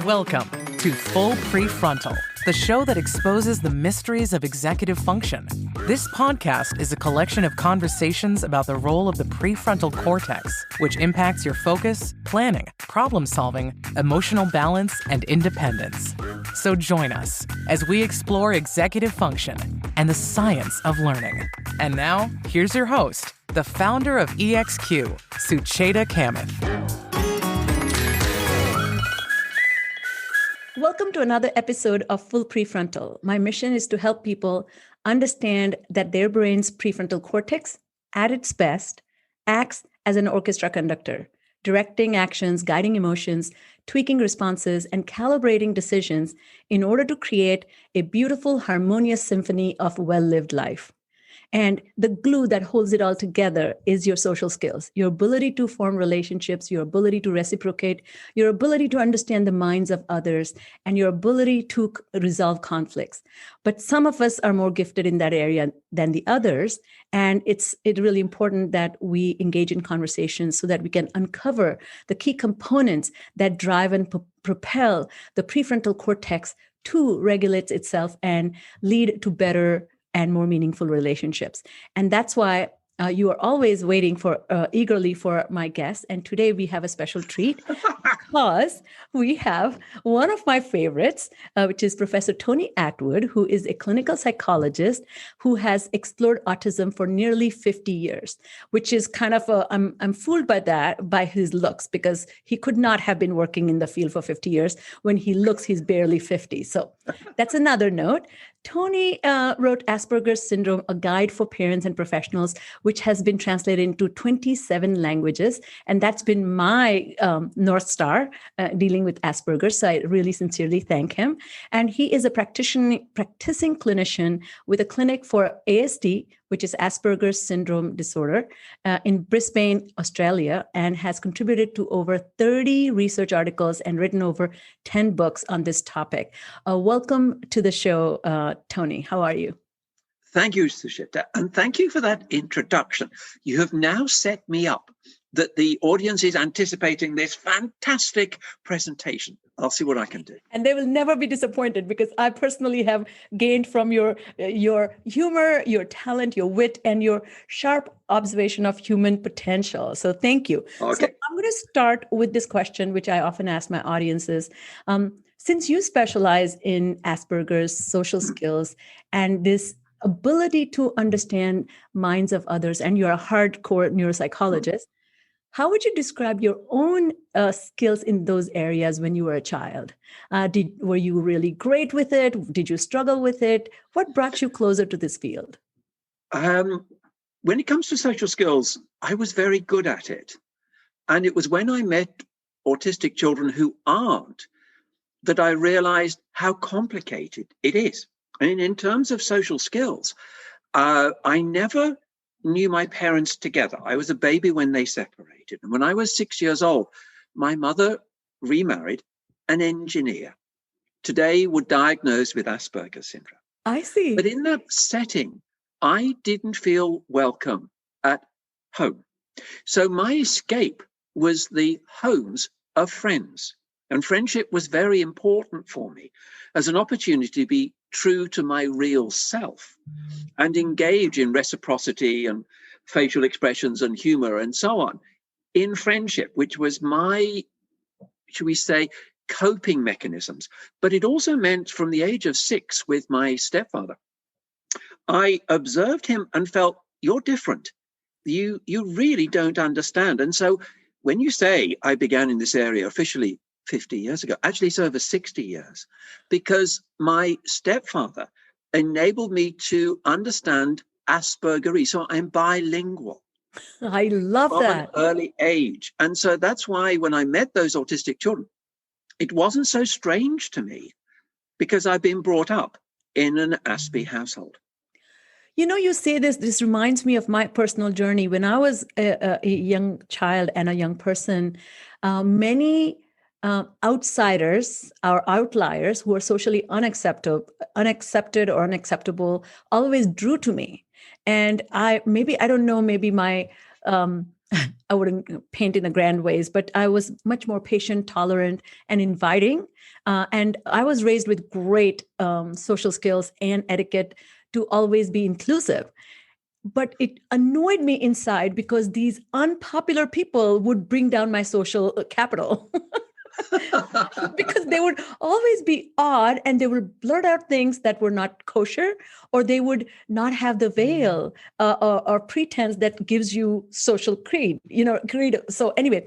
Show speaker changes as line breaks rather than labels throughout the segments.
Welcome to Full Prefrontal, the show that exposes the mysteries of executive function. This podcast is a collection of conversations about the role of the prefrontal cortex, which impacts your focus, planning, problem-solving, emotional balance, and independence. So join us as we explore executive function and the science of learning. And now, here's your host, the founder of EXQ, Sucheta Kamath.
Welcome to another episode of Full Prefrontal. My mission is to help people understand that their brain's prefrontal cortex, at its best, acts as an orchestra conductor, directing actions, guiding emotions, tweaking responses, and calibrating decisions in order to create a beautiful, harmonious symphony of well-lived life. And the glue that holds it all together is your social skills, your ability to form relationships, your ability to reciprocate, your ability to understand the minds of others, and your ability to resolve conflicts. But some of us are more gifted in that area than the others. And it's really important that we engage in conversations so that we can uncover the key components that drive and propel the prefrontal cortex to regulate itself and lead to better and more meaningful relationships. And that's why you are always waiting for eagerly for my guests. And today we have a special treat because we have one of my favorites, which is Professor Tony Attwood, who is a clinical psychologist who has explored autism for nearly 50 years, which is kind of I'm fooled by that, by his looks, because he could not have been working in the field for 50 years. When he looks, he's barely 50. So that's another note. Tony wrote Asperger's Syndrome, a guide for parents and professionals, which has been translated into 27 languages. And that's been my North Star dealing with Asperger's. So I really sincerely thank him. And he is a practicing clinician with a clinic for ASD, which is Asperger's Syndrome Disorder, in Brisbane, Australia, and has contributed to over 30 research articles and written over 10 books on this topic. Welcome to the show, Tony. How are you?
Thank you, Sucheta, and thank you for that introduction. You have now set me up that the audience is anticipating this fantastic presentation. I'll see what I can do.
And they will never be disappointed because I personally have gained from your humor, your talent, your wit, and your sharp observation of human potential. So thank you.
Okay.
So I'm going to start with this question, which I often ask my audiences. Since you specialize in Asperger's social skills and this ability to understand minds of others, and you're a hardcore neuropsychologist, how would you describe your own skills in those areas when you were a child? Were you really great with it? Did you struggle with it? What brought you closer to this field?
When it comes to social skills, I was very good at it. And it was when I met autistic children who aren't that I realized how complicated it is. I mean, in terms of social skills, I never knew my parents together. I was a baby when they separated. And when I was 6 years old, my mother remarried an engineer. Today, we're diagnosed with Asperger's syndrome.
I see.
But in that setting, I didn't feel welcome at home. So my escape was the homes of friends. And friendship was very important for me as an opportunity to be true to my real self and engage in reciprocity and facial expressions and humor and so on in friendship, which was my, should we say, coping mechanisms. But it also meant from the age of 6 with my stepfather, I observed him and felt, you're different. You really don't understand. And so when you say I began in this area officially 50 years ago, actually it's over 60 years, because my stepfather enabled me to understand Asperger. So I'm bilingual.
I love
from
that.
An early age. And so that's why when I met those autistic children, it wasn't so strange to me because I've been brought up in an Aspie household.
You know, you say this reminds me of my personal journey. When I was a young child and a young person, many outsiders or outliers who are socially unaccepted or unacceptable always drew to me. And maybe my I wouldn't paint in the grand ways, but I was much more patient, tolerant, and inviting. And I was raised with great social skills and etiquette to always be inclusive. But it annoyed me inside because these unpopular people would bring down my social capital. Because they would always be odd and they would blurt out things that were not kosher, or they would not have the veil or pretense that gives you social creed. So anyway,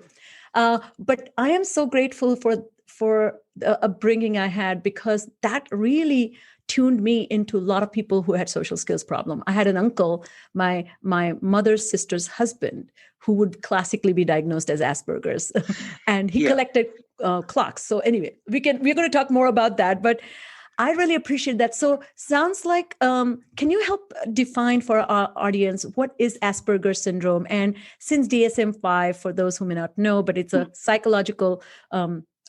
but I am so grateful for the upbringing I had, because that really tuned me into a lot of people who had social skills problem. I had an uncle, my mother's sister's husband, who would classically be diagnosed as Asperger's, and he collected clocks. So anyway, we're going to talk more about that, but I really appreciate that. So sounds like, can you help define for our audience what is Asperger syndrome? And since DSM-5, for those who may not know, but it's a psychological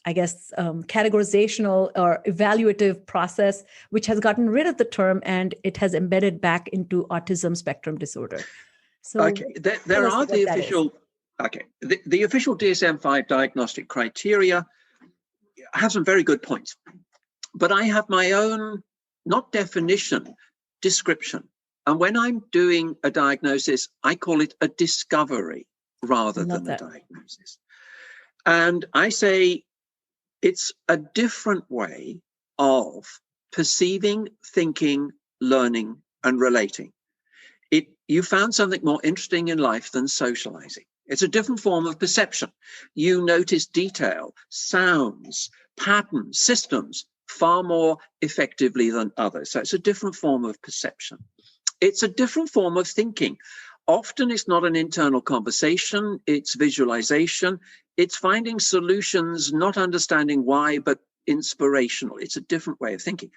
categorizational or evaluative process, which has gotten rid of the term and it has embedded back into autism spectrum disorder. So
there are the official, the official DSM-5 diagnostic criteria have some very good points, but I have my own, not definition, description. And when I'm doing a diagnosis, I call it a discovery rather than a diagnosis. And I say, it's a different way of perceiving, thinking, learning, and relating. You found something more interesting in life than socializing. It's a different form of perception. You notice detail, sounds, patterns, systems far more effectively than others. So it's a different form of perception. It's a different form of thinking. Often it's not an internal conversation, it's visualization. It's finding solutions, not understanding why, but inspirational. It's a different way of thinking.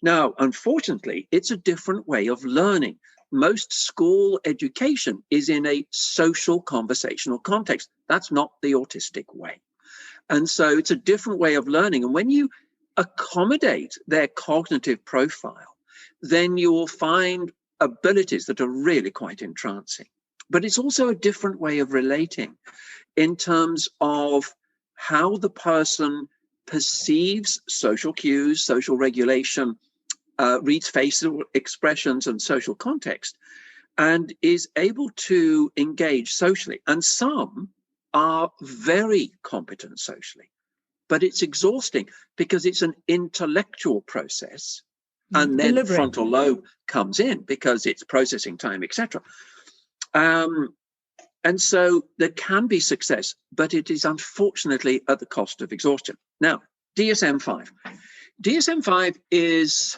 Now, unfortunately, it's a different way of learning. Most school education is in a social conversational context. That's not the autistic way. And so it's a different way of learning. And when you accommodate their cognitive profile, then you will find abilities that are really quite entrancing. But it's also a different way of relating in terms of how the person perceives social cues, social regulation, reads facial expressions and social context, and is able to engage socially. And some are very competent socially, but it's exhausting because it's an intellectual process. And then the frontal lobe comes in because it's processing time, etc. And so there can be success, but it is unfortunately at the cost of exhaustion. Now, DSM-5. DSM-5 is,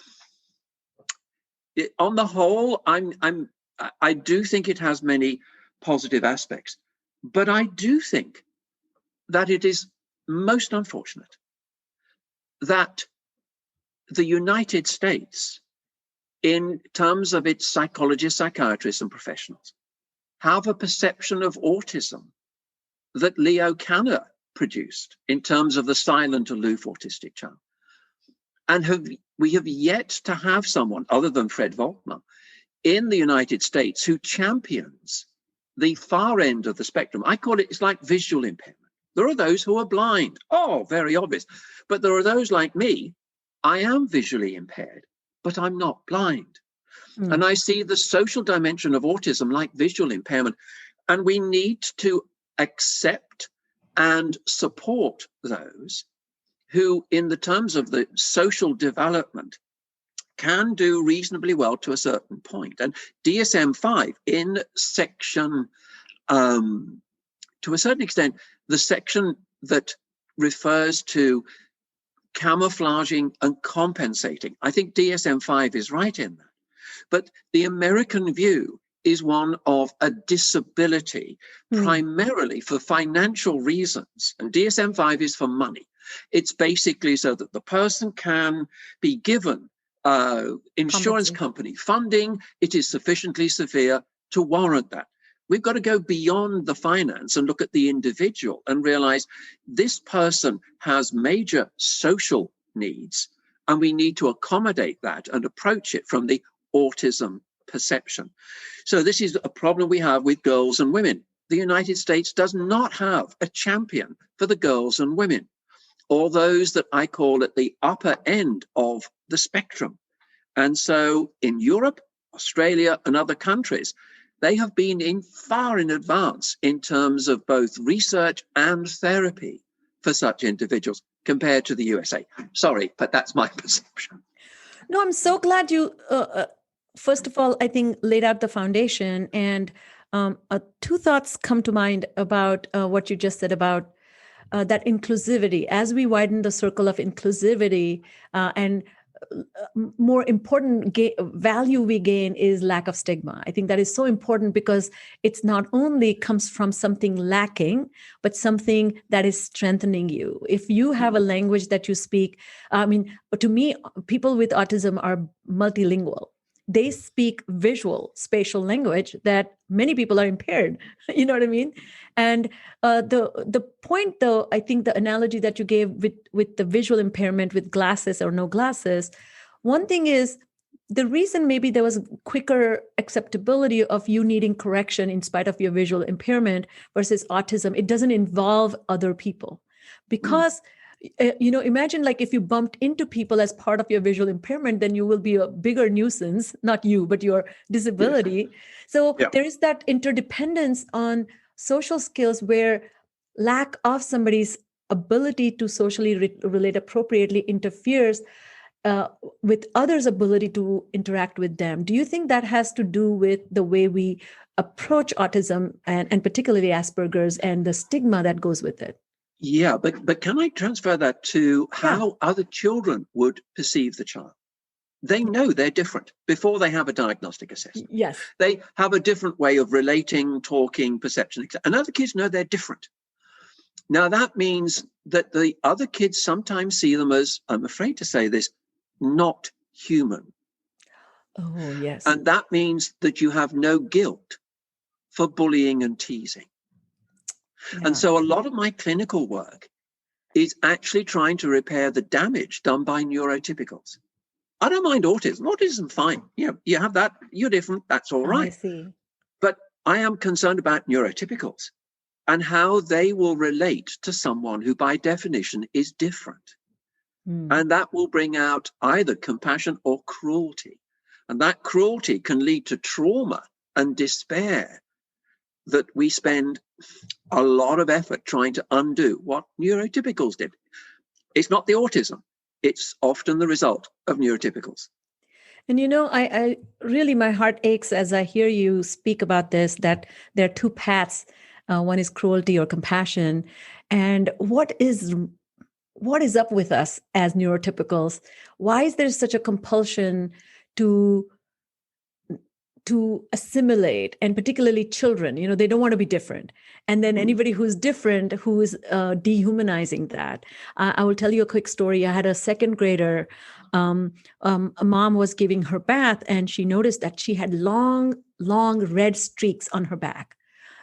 on the whole, I do think it has many positive aspects, but I do think that it is most unfortunate that the United States, in terms of its psychologists, psychiatrists, and professionals, have a perception of autism that Leo Kanner produced in terms of the silent, aloof autistic child. And we have yet to have someone other than Fred Volkmar in the United States who champions the far end of the spectrum. I call it, it's like visual impairment. There are those who are blind. Oh, very obvious. But there are those like me. I am visually impaired, but I'm not blind. And I see the social dimension of autism like visual impairment. And we need to accept and support those who, in the terms of the social development, can do reasonably well to a certain point. And DSM-5 in section, to a certain extent, the section that refers to camouflaging and compensating, I think DSM-5 is right in that. But the American view is one of a disability, primarily for financial reasons. And DSM-5 is for money. It's basically so that the person can be given insurance company funding. It is sufficiently severe to warrant that. We've got to go beyond the finance and look at the individual and realize this person has major social needs, and we need to accommodate that and approach it from the autism perception. So this is a problem we have with girls and women. the United States does not have a champion for the girls and women, or those that I call at the upper end of the spectrum. And so in Europe, Australia, and other countries, they have been far in advance in terms of both research and therapy for such individuals compared to the USA. Sorry, but that's my perception.
No, I'm so glad you, first of all, I think laid out the foundation. And two thoughts come to mind about what you just said about that inclusivity. As we widen the circle of inclusivity, and more important value we gain is lack of stigma. I think that is so important because it's not only comes from something lacking, but something that is strengthening you. If you have a language that you speak, I mean, to me, people with autism are multilingual. They speak visual, spatial language that many people are impaired. You know what I mean? And the point, though, I think the analogy that you gave with the visual impairment with glasses or no glasses, one thing is the reason maybe there was quicker acceptability of you needing correction in spite of your visual impairment versus autism. It doesn't involve other people because imagine like if you bumped into people as part of your visual impairment, then you will be a bigger nuisance, not you, but your disability. So there is that interdependence on social skills where lack of somebody's ability to socially relate appropriately interferes with others' ability to interact with them. Do you think that has to do with the way we approach autism and particularly Asperger's and the stigma that goes with it?
Yeah, but can I transfer that to how other children would perceive the child? They know they're different before they have a diagnostic assessment.
Yes.
They have a different way of relating, talking, perception, etc. And other kids know they're different. Now, that means that the other kids sometimes see them as, I'm afraid to say this, not human.
Oh, yes.
And that means that you have no guilt for bullying and teasing. Yeah. And so a lot of my clinical work is actually trying to repair the damage done by neurotypicals. I don't mind autism. Autism's fine. You have that. You're different. That's all right.
I see.
But I am concerned about neurotypicals and how they will relate to someone who by definition is different. And that will bring out either compassion or cruelty. And that cruelty can lead to trauma and despair that we spend a lot of effort trying to undo what neurotypicals did. It's not the autism. It's often the result of neurotypicals.
And, I really, my heart aches as I hear you speak about this, that there are two paths. One is cruelty or compassion. And what is up with us as neurotypicals? Why is there such a compulsion to assimilate, and particularly children? They don't want to be different. And then anybody who's different, who is dehumanizing that. I will tell you a quick story. I had a second grader. A mom was giving her bath, and she noticed that she had long red streaks on her back.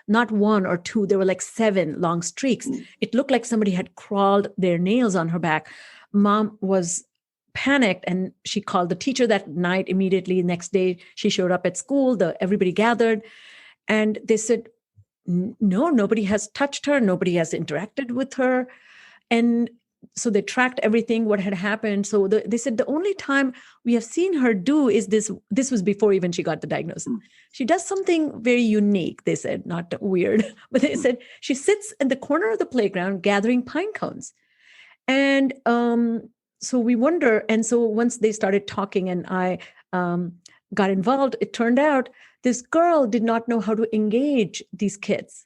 Not one or two, there were like 7 long streaks. It looked like somebody had crawled their nails on her back. Mom was panicked and she called the teacher that night. Immediately next day she showed up at school. Everybody gathered and they said, no, nobody has touched her, nobody has interacted with her. And so they tracked everything, what had happened. So they said the only time we have seen her do is this was before even she got the diagnosis. She does something very unique, they said, not weird, but they said she sits in the corner of the playground gathering pine cones. And so we wonder. And so once they started talking and I got involved, it turned out this girl did not know how to engage these kids.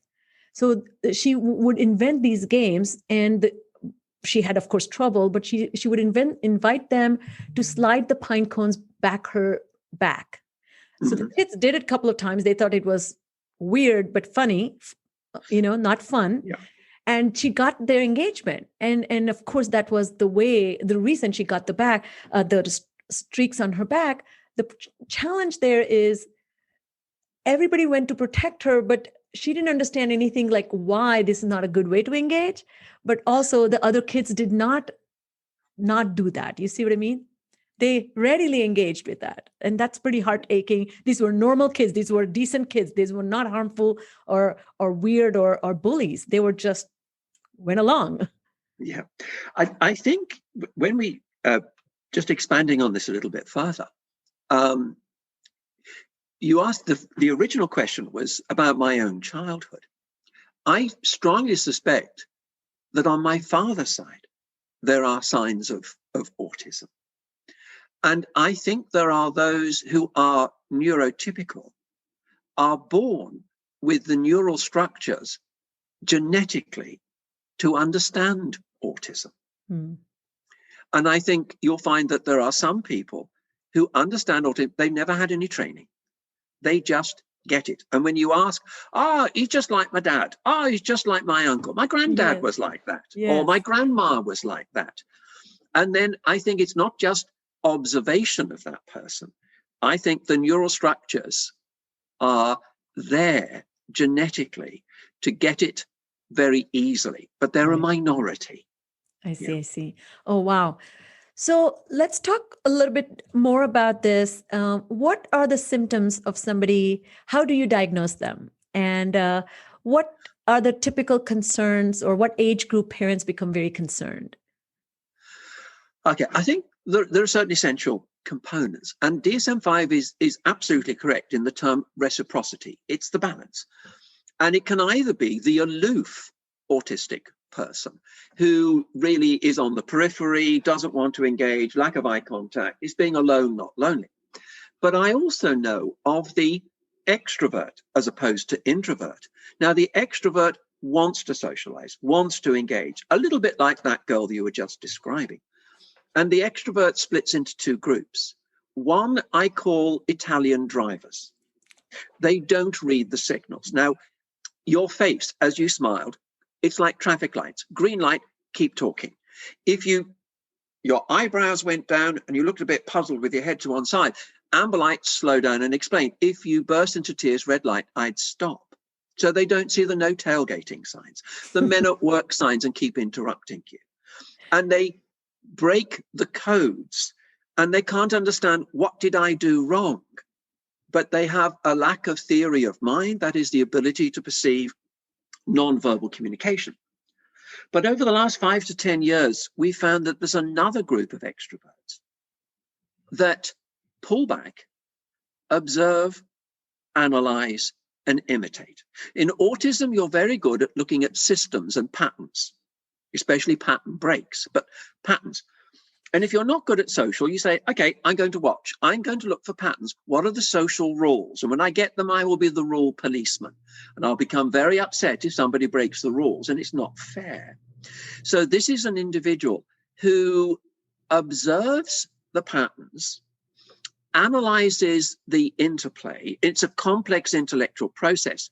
So she would invent these games, and she had, of course, trouble, but she would invite them to slide the pine cones back her back. So the kids did it a couple of times. They thought it was weird, but funny, not fun. Yeah. And she got their engagement. And of course, that was the reason she got the streaks on her back. The challenge there is everybody went to protect her, but she didn't understand anything like why this is not a good way to engage. But also the other kids did not do that. You see what I mean? they readily engaged with that. And that's pretty heart-aching. These were normal kids. These were decent kids. These were not harmful or weird or bullies. They were just went along.
Yeah. I think when we, just expanding on this a little bit further, you asked, the original question was about my own childhood. I strongly suspect that on my father's side, there are signs of autism. And I think there are those who are neurotypical, are born with the neural structures genetically to understand autism.
Mm.
And I think you'll find that there are some people who understand autism. They've never had any training. They just get it. And when you ask, he's just like my dad. He's just like my uncle. My granddad was like that. Or my grandma was like that. And then I think it's not just observation of that person. I think the neural structures are there genetically to get it very easily, but they're a minority.
I see. Oh, wow. So let's talk a little bit more about this. What are the symptoms of somebody? How do you diagnose them? And what are the typical concerns, or what age group parents become very concerned?
Okay, I think there are certain essential components, and DSM-5 is absolutely correct in the term reciprocity. It's the balance. And it can either be the aloof autistic person who really is on the periphery, doesn't want to engage, lack of eye contact, is being alone, not lonely. But I also know of the extrovert as opposed to introvert. Now, the extrovert wants to socialize, wants to engage, a little bit like that girl that you were just describing. And the extrovert splits into two groups. One I call Italian drivers. They don't read the signals. Now, your face, as you smiled, it's like traffic lights. Green light, keep talking. If your eyebrows went down and you looked a bit puzzled with your head to one side, amber light, slow down and explain. If you burst into tears, red light, I'd stop. So they don't see the no tailgating signs, the men at work signs, and keep interrupting you. And they break the codes, and they can't understand, what did I do wrong? But they have a lack of theory of mind, that is the ability to perceive non-verbal communication. But over the last 5 to 10 years, we found that there's another group of extroverts that pull back, observe, analyze, and imitate. In autism, you're very good at looking at systems and patterns, especially pattern breaks, but patterns. And if you're not good at social, you say, okay, I'm going to watch. I'm going to look for patterns. What are the social rules? And when I get them, I will be the rule policeman. And I'll become very upset if somebody breaks the rules, and it's not fair. So this is an individual who observes the patterns, analyzes the interplay. It's a complex intellectual process,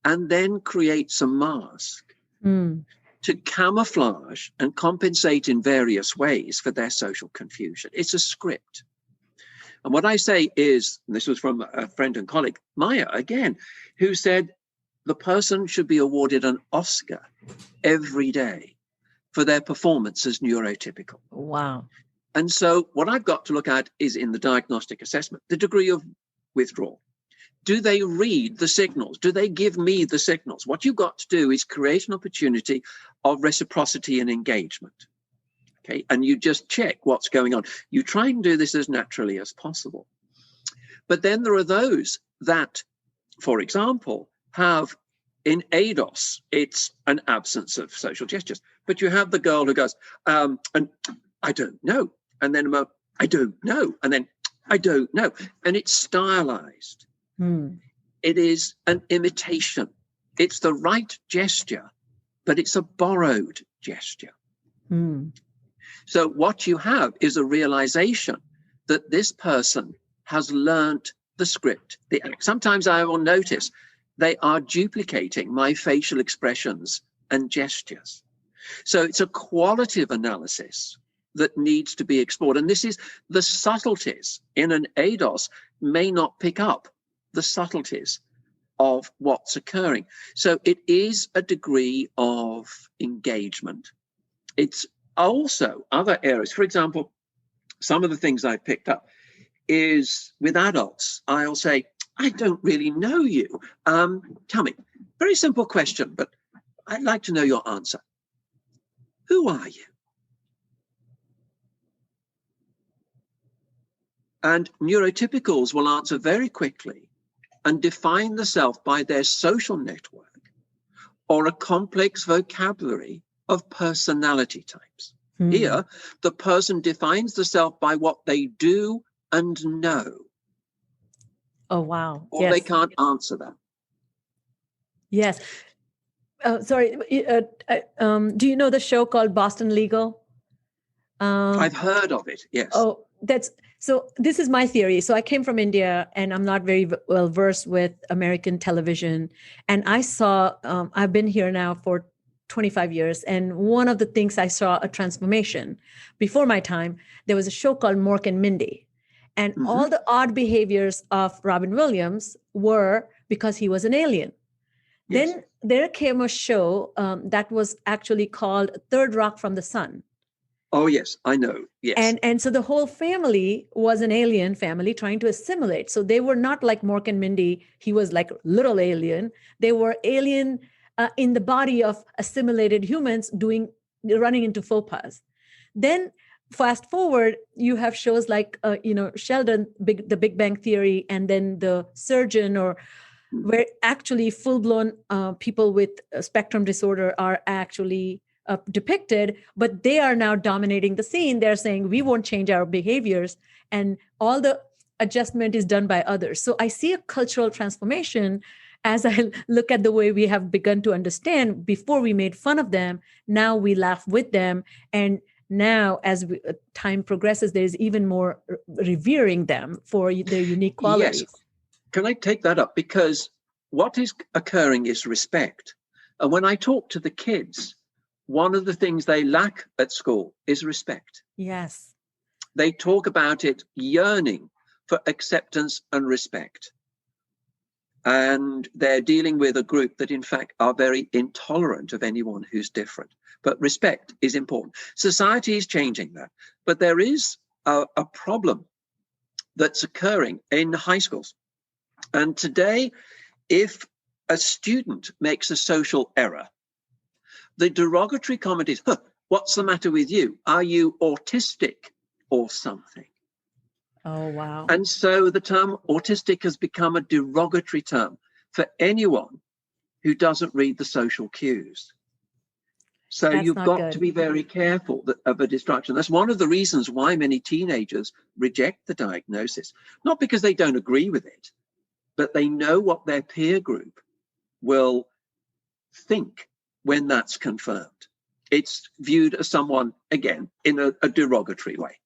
and then creates a mask to camouflage and compensate in various ways for their social confusion. It's a script. And what I say is, and this was from a friend and colleague, Maya, again, who said the person should be awarded an Oscar every day for their performance as neurotypical.
Wow.
And so what I've got to look at is, in the diagnostic assessment, the degree of withdrawal. Do they read the signals? Do they give me the signals? What you've got to do is create an opportunity of reciprocity and engagement. Okay, and you just check what's going on. You try and do this as naturally as possible. But then there are those that, for example, have in ADOS, it's an absence of social gestures. But you have the girl who goes, and I don't know. And then I don't know. And then I don't know. And it's stylized. It is an imitation. It's the right gesture, but it's a borrowed gesture. So what you have is a realization that this person has learnt the script, the act. Sometimes I will notice they are duplicating my facial expressions and gestures. So it's a qualitative analysis that needs to be explored. And this is the subtleties in an ADOS may not pick up the subtleties of what's occurring. So it is a degree of engagement. It's also other areas. For example, some of the things I picked up is with adults, I'll say, I don't really know you. Tell me, very simple question, but I'd like to know your answer. Who are you? And neurotypicals will answer very quickly and define the self by their social network or a complex vocabulary of personality types. Here, the person defines the self by what they do and know.
Oh, wow.
Or
yes.
they can't answer that.
Yes. Sorry. Do you know the show called Boston Legal?
I've heard of it, yes.
Oh, so this is my theory. So I came from India and I'm not very well versed with American television. And I saw, I've been here now for 25 years. And one of the things I saw a transformation before my time, there was a show called Mork and Mindy. And all the odd behaviors of Robin Williams were because he was an alien. Yes. Then there came a show that was actually called Third Rock from the Sun.
Oh, yes, I know. Yes.
And so the whole family was an alien family trying to assimilate. So they were not like Mork and Mindy. He was like little alien. They were alien in the body of assimilated humans running into faux pas. Then fast forward, you have shows like, Sheldon, the Big Bang Theory, and then The Surgeon, or where actually full-blown people with spectrum disorder are actually depicted, but they are now dominating the scene. They're saying, we won't change our behaviors, and all the adjustment is done by others. So I see a cultural transformation as I look at the way we have begun to understand. Before we made fun of them, now we laugh with them. And now as time progresses, there's even more revering them for their unique qualities.
Yes. Can I take that up? Because what is occurring is respect. And when I talk to the kids, one of the things they lack at school is respect.
Yes.
They talk about it yearning for acceptance and respect. And they're dealing with a group that, in fact, are very intolerant of anyone who's different. But respect is important. Society is changing that. But there is a problem that's occurring in high schools. And today, if a student makes a social error, the derogatory comment is, what's the matter with you? Are you autistic or something?
Oh, wow.
And so the term autistic has become a derogatory term for anyone who doesn't read the social cues. So you've got to be very careful of a distraction. That's one of the reasons why many teenagers reject the diagnosis, not because they don't agree with it, but they know what their peer group will think when that's confirmed. It's viewed as someone, again, in a derogatory way.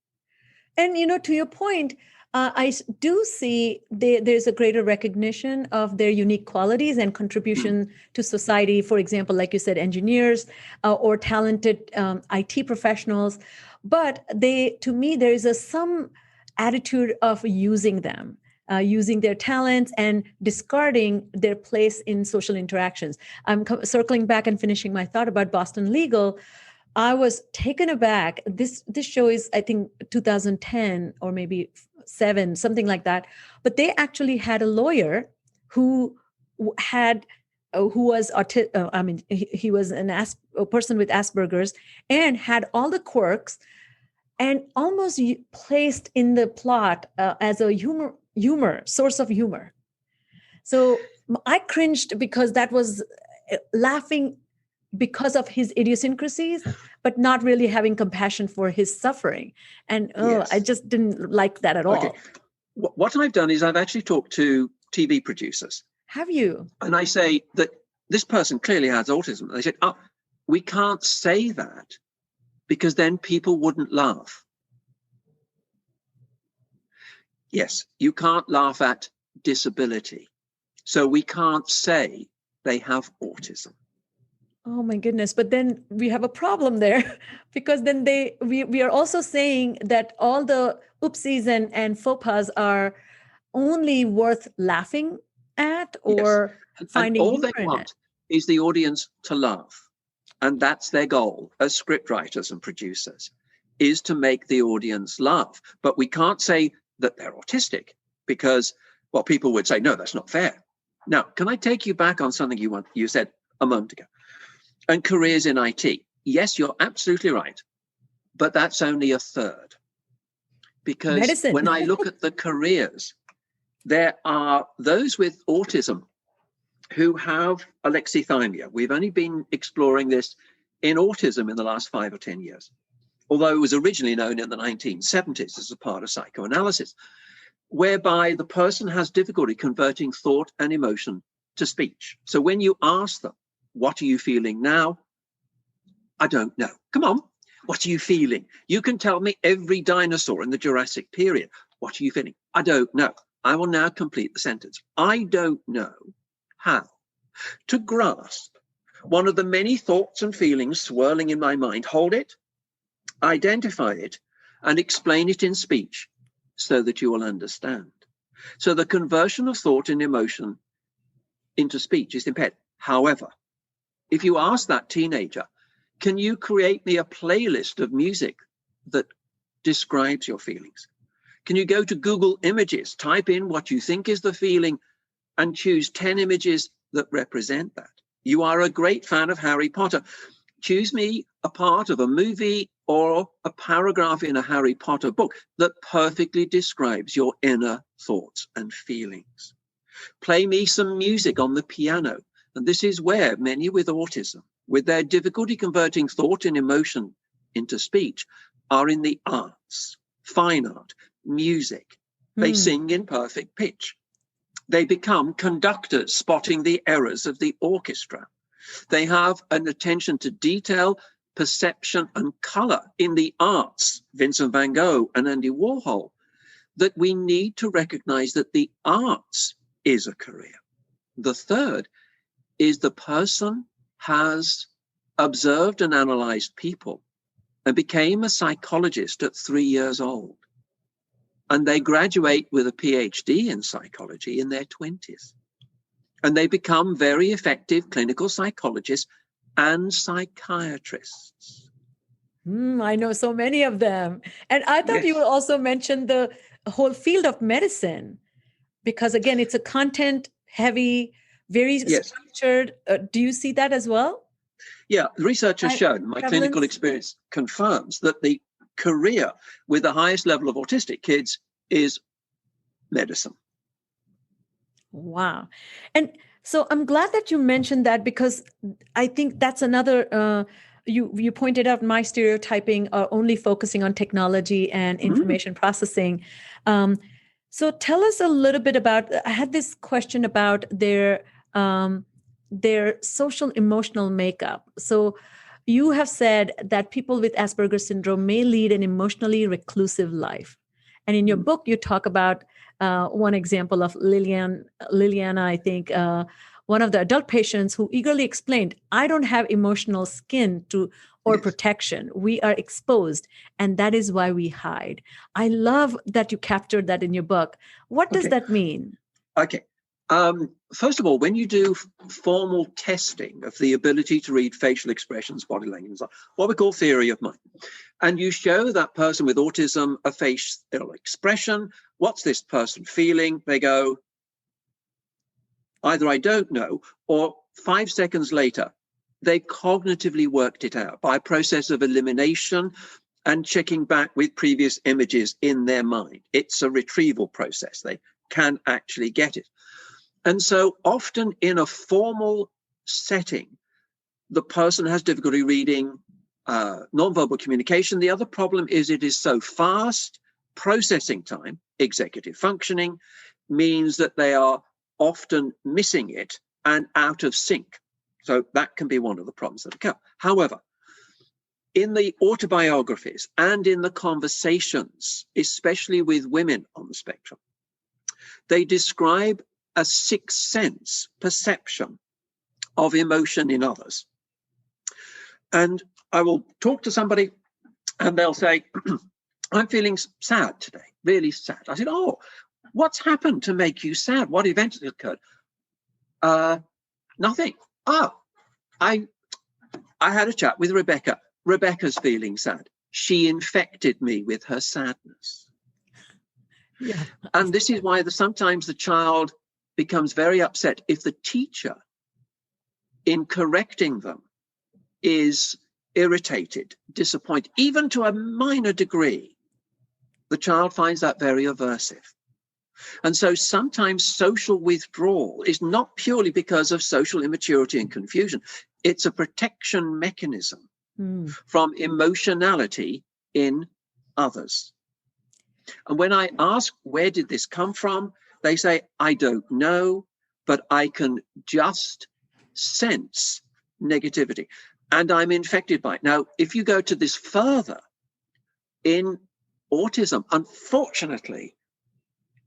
And, to your point, I do see there's a greater recognition of their unique qualities and contribution to society. For example, like you said, engineers or talented IT professionals. But to me, there is some attitude of using them. Using their talents and discarding their place in social interactions. I'm circling back and finishing my thought about Boston Legal. I was taken aback. This show is, I think, 2010 or maybe 7, something like that. But they actually had a lawyer who was he was a person with Asperger's and had all the quirks, and almost placed in the plot as a source of humor. So I cringed because that was laughing because of his idiosyncrasies, but not really having compassion for his suffering. And yes. I just didn't like that at all.
Okay. What I've done is I've actually talked to TV producers.
Have you?
And I say that this person clearly has autism. And they said, we can't say that because then people wouldn't laugh. Yes, you can't laugh at disability. So we can't say they have autism.
Oh my goodness. But then we have a problem there because then we are also saying that all the oopsies and faux pas are only worth laughing at or finding
all
humor
they
in
want
it.
Is the audience to laugh. And that's their goal as script writers and producers. is to make the audience laugh. But we can't say that they're autistic because, well, people would say, no, that's not fair. Now, can I take you back on something you said a moment ago? And careers in IT. Yes, you're absolutely right. But that's only a third. Because
Medicine.
when I look at the careers, there are those with autism who have alexithymia. We've only been exploring this in autism in the last 5 or 10 years, although it was originally known in the 1970s as a part of psychoanalysis, whereby the person has difficulty converting thought and emotion to speech. So when you ask them, what are you feeling now? I don't know. Come on, what are you feeling? You can tell me every dinosaur in the Jurassic period. What are you feeling? I don't know. I will now complete the sentence. I don't know how to grasp one of the many thoughts and feelings swirling in my mind, hold it, identify it, and explain it in speech so that you will understand. So the conversion of thought and emotion into speech is impaired. However, if you ask that teenager, can you create me a playlist of music that describes your feelings? Can you go to Google Images, type in what you think is the feeling, and choose 10 images that represent that? You are a great fan of Harry Potter. Choose me a part of a movie or a paragraph in a Harry Potter book that perfectly describes your inner thoughts and feelings. Play me some music on the piano. And this is where many with autism, with their difficulty converting thought and emotion into speech, are in the arts, fine art, music. They sing in perfect pitch. They become conductors, spotting the errors of the orchestra. They have an attention to detail, perception, and color in the arts, Vincent van Gogh and Andy Warhol, that we need to recognize that the arts is a career. The third is the person has observed and analyzed people and became a psychologist at 3 years old. And they graduate with a PhD in psychology in their 20s. And they become very effective clinical psychologists and psychiatrists.
I know so many of them. And I thought you would also mention the whole field of medicine, because again, it's a content heavy, very structured. Do you see that as well?
Yeah, the research has shown, my clinical experience confirms that the career with the highest level of autistic kids is medicine.
Wow. And so I'm glad that you mentioned that, because I think that's another, you pointed out my stereotyping are only focusing on technology and information processing. So tell us a little bit about, I had this question about their social emotional makeup. So you have said that people with Asperger syndrome may lead an emotionally reclusive life. And in your book, you talk about one example of Liliana, I think, one of the adult patients who eagerly explained, I don't have emotional skin or protection. We are exposed, and that is why we hide. I love that you captured that in your book. What does that mean?
Okay. First of all, when you do formal testing of the ability to read facial expressions, body language, what we call theory of mind, and you show that person with autism a facial expression, what's this person feeling? They go, either I don't know, or 5 seconds later, they cognitively worked it out by a process of elimination and checking back with previous images in their mind. It's a retrieval process. They can actually get it. And so often in a formal setting, the person has difficulty reading nonverbal communication. The other problem is it is so fast. Processing time, executive functioning, means that they are often missing it and out of sync. So that can be one of the problems that occur. However, in the autobiographies and in the conversations, especially with women on the spectrum, they describe a sixth sense perception of emotion in others. And I will talk to somebody and they'll say, I'm feeling sad today, really sad. I said, oh, what's happened to make you sad? What event has occurred? Nothing. Oh, I had a chat with Rebecca. Rebecca's feeling sad. she infected me with her sadness.
Yeah.
And this is why sometimes the child becomes very upset if the teacher, in correcting them, is irritated, disappointed, even to a minor degree. The child finds that very aversive. And so sometimes social withdrawal is not purely because of social immaturity and confusion. It's a protection mechanism from emotionality in others. And when I ask, where did this come from? They say, I don't know, but I can just sense negativity. And I'm infected by it. Now, if you go to this further, in autism, unfortunately,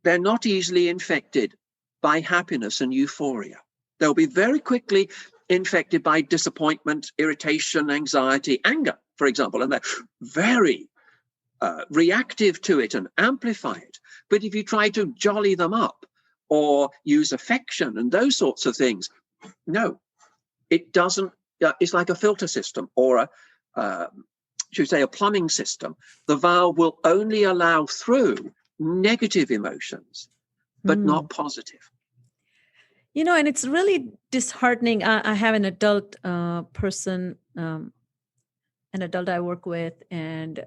they're not easily infected by happiness and euphoria. They'll be very quickly infected by disappointment, irritation, anxiety, anger, for example, and they're very reactive to it and amplify it. But if you try to jolly them up or use affection and those sorts of things, no, it doesn't. It's like a filter system or should we say a plumbing system. The valve will only allow through negative emotions, but not positive.
You know, and it's really disheartening. I have an adult person, an adult I work with, and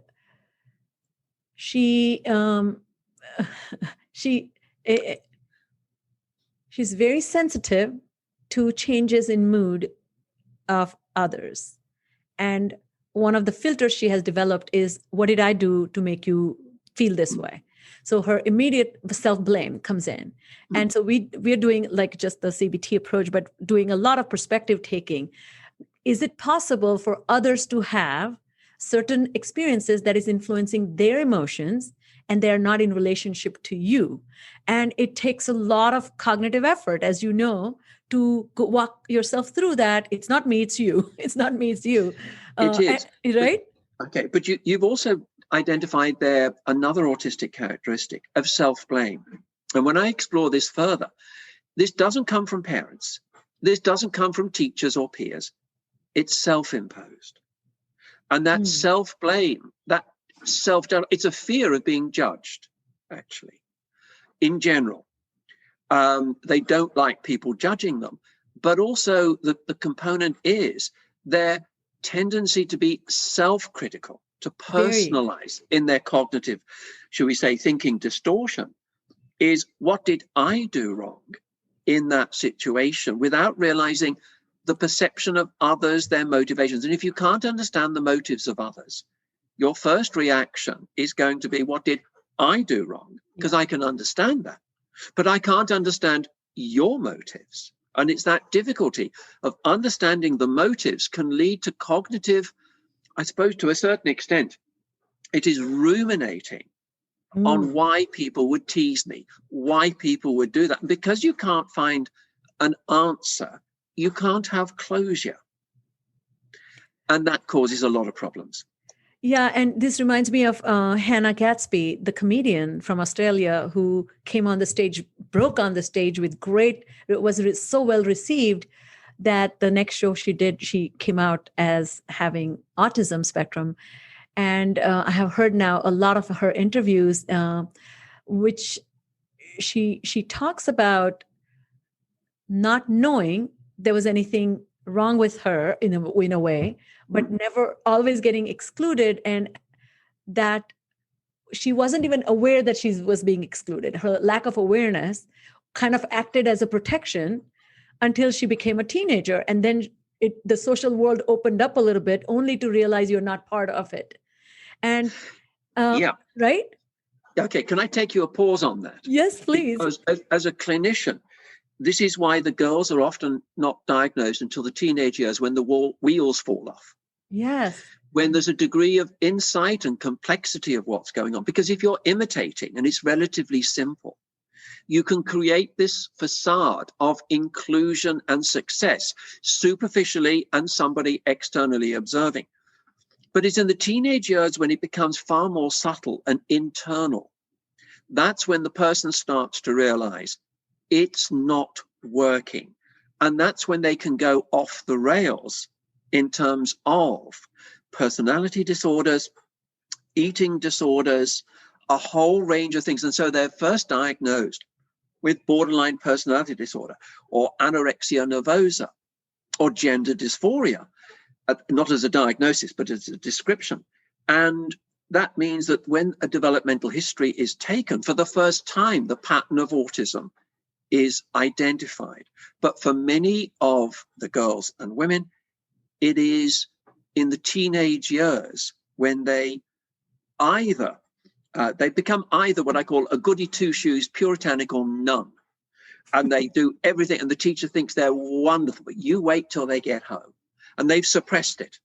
she's very sensitive to changes in mood of others. And one of the filters she has developed is, what did I do to make you feel this way? So her immediate self-blame comes in. And so we're doing like just the CBT approach, but doing a lot of perspective taking. Is it possible for others to have certain experiences that is influencing their emotions and they're not in relationship to you? And it takes a lot of cognitive effort, as you know, to walk yourself through that. It's not me, it's you. It's not me, it's you.
It is.
Right?
Okay, but you've also identified there another autistic characteristic of self-blame. And when I explore this further, this doesn't come from parents. This doesn't come from teachers or peers. It's self-imposed. And that self-blame, that self-doubt, it's a fear of being judged, actually, in general. They don't like people judging them. But also the component is their tendency to be self-critical, to personalize in their cognitive, should we say, thinking distortion, is what did I do wrong in that situation, without realizing the perception of others, their motivations. And if you can't understand the motives of others, your first reaction is going to be, what did I do wrong? Because I can understand that, but I can't understand your motives. And it's that difficulty of understanding the motives can lead to cognitive, I suppose, to a certain extent, it is ruminating on why people would tease me, why people would do that. And because you can't find an answer, you can't have closure. And that causes a lot of problems.
Yeah, and this reminds me of Hannah Gatsby, the comedian from Australia, who came on the stage, broke on the stage with it was so well received that the next show she did, she came out as having autism spectrum. And I have heard now a lot of her interviews, which she talks about not knowing there was anything wrong with her in a way, but never always getting excluded, and that she wasn't even aware that she was being excluded. Her lack of awareness kind of acted as a protection until she became a teenager. And then the social world opened up a little bit, only to realize you're not part of it. And right?
Okay, can I take you a pause on that?
Yes, please.
Because as a clinician, this is why the girls are often not diagnosed until the teenage years, when the wheels fall off.
Yes.
When there's a degree of insight and complexity of what's going on. Because if you're imitating and it's relatively simple, you can create this facade of inclusion and success superficially and somebody externally observing. But it's in the teenage years when it becomes far more subtle and internal. That's when the person starts to realize it's not working. And that's when they can go off the rails in terms of personality disorders, eating disorders, a whole range of things. And so they're first diagnosed with borderline personality disorder or anorexia nervosa or gender dysphoria, not as a diagnosis, but as a description. And that means that when a developmental history is taken, for the first time, the pattern of autism is identified. But for many of the girls and women, it is in the teenage years when they become either what I call a goody two-shoes, puritanic or none. And they do everything, and the teacher thinks they're wonderful, but you wait till they get home. And they've suppressed it.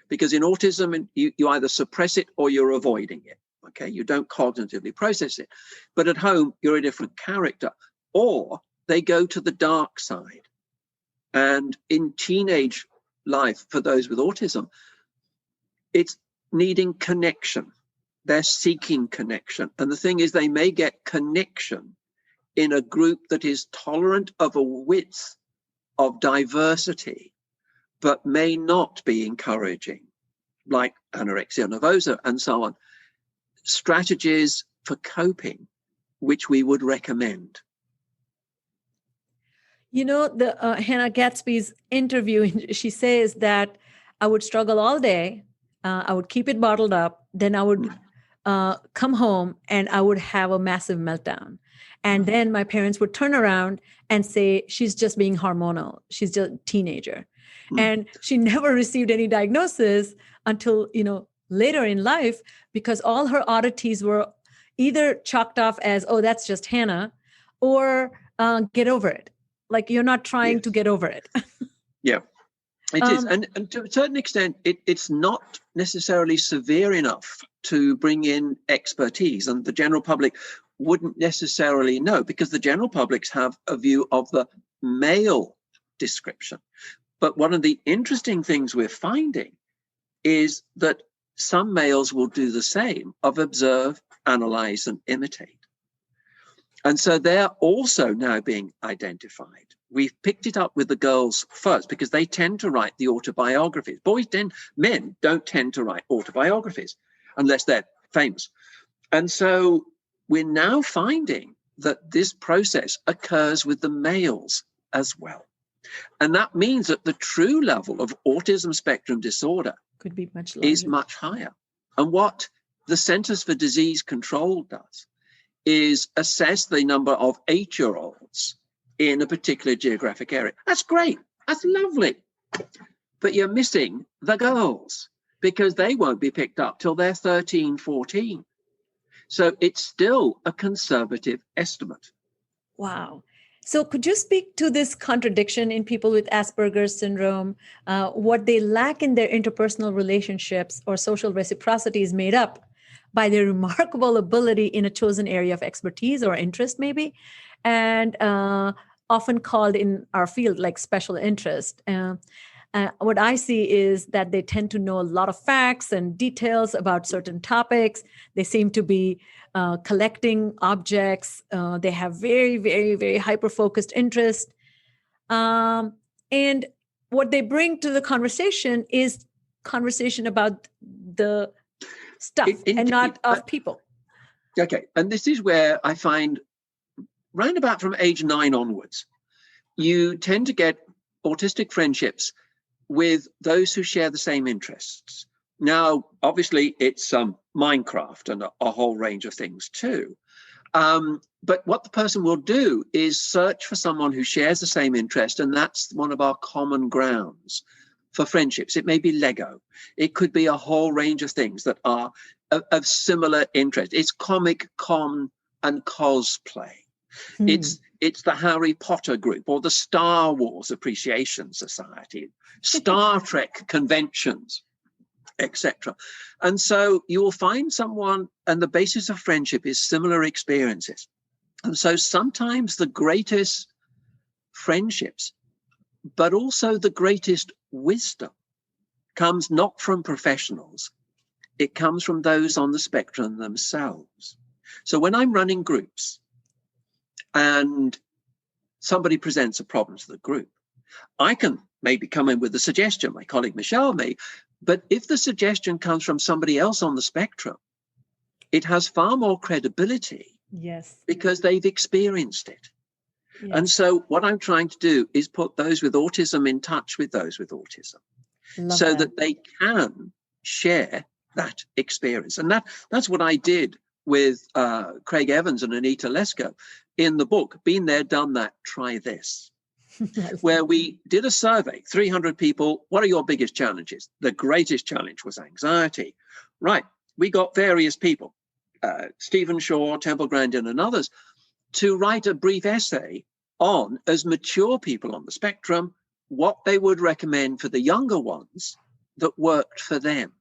Because in autism, you either suppress it or you're avoiding it. Okay, you don't cognitively process it. But at home, you're a different character. Or they go to the dark side. And in teenage life, for those with autism, it's needing connection. They're seeking connection. And the thing is, they may get connection in a group that is tolerant of a width of diversity, but may not be encouraging, like anorexia nervosa and so on, strategies for coping, which we would recommend.
You know, the Hannah Gatsby's interview, she says that I would struggle all day. I would keep it bottled up. Then I would come home and I would have a massive meltdown. And then my parents would turn around and say, she's just being hormonal. She's just a teenager. And she never received any diagnosis until, later in life, because all her oddities were either chalked off as, oh, that's just Hannah, or get over it. Like, you're not trying to get over it.
Yeah, it is. And to a certain extent, it's not necessarily severe enough to bring in expertise. And the general public wouldn't necessarily know, because the general publics have a view of the male description. But one of the interesting things we're finding is that some males will do the same of observe, analyze, and imitate. And so they're also now being identified. We've picked it up with the girls first because they tend to write the autobiographies. Men don't tend to write autobiographies unless they're famous. And so we're now finding that this process occurs with the males as well. And that means that the true level of autism spectrum disorder
could be much larger.
Is much higher. And what the Centers for Disease Control does is assess the number of 8-year-olds in a particular geographic area. That's great. That's lovely. But you're missing the girls because they won't be picked up till they're 13, 14. So it's still a conservative estimate.
Wow. So could you speak to this contradiction in people with Asperger's syndrome? What they lack in their interpersonal relationships or social reciprocity is made up by their remarkable ability in a chosen area of expertise or interest, maybe, and often called in our field like special interest. What I see is that they tend to know a lot of facts and details about certain topics. They seem to be collecting objects. They have very, very, very hyper-focused interest. And what they bring to the conversation is conversation about the stuff and not of people.
Okay. And this is where I find round about from age 9 onwards, you tend to get autistic friendships with those who share the same interests. Now, obviously, it's Minecraft and a whole range of things too. But what the person will do is search for someone who shares the same interest, and that's one of our common grounds for friendships. It may be Lego. It could be a whole range of things that are of similar interest. It's Comic Con and cosplay. It's the Harry Potter group or the Star Wars Appreciation Society, Star Trek conventions, etc. And so you will find someone, and the basis of friendship is similar experiences. And so sometimes the greatest friendships, but also the greatest wisdom, comes not from professionals. It comes from those on the spectrum themselves. So when I'm running groups and somebody presents a problem to the group, I can maybe come in with a suggestion, my colleague Michelle may, but if the suggestion comes from somebody else on the spectrum, it has far more credibility
Yes.
because they've experienced it.
Yes.
And so what I'm trying to do is put those with autism in touch with those with autism so that they can share that experience. And that's what I did with Craig Evans and Anita Lesko in the book, Been There, Done That, Try This, where we did a survey, 300 people, what are your biggest challenges? The greatest challenge was anxiety. Right, we got various people, Stephen Shaw, Temple Grandin and others, to write a brief essay on, as mature people on the spectrum, what they would recommend for the younger ones that worked for them.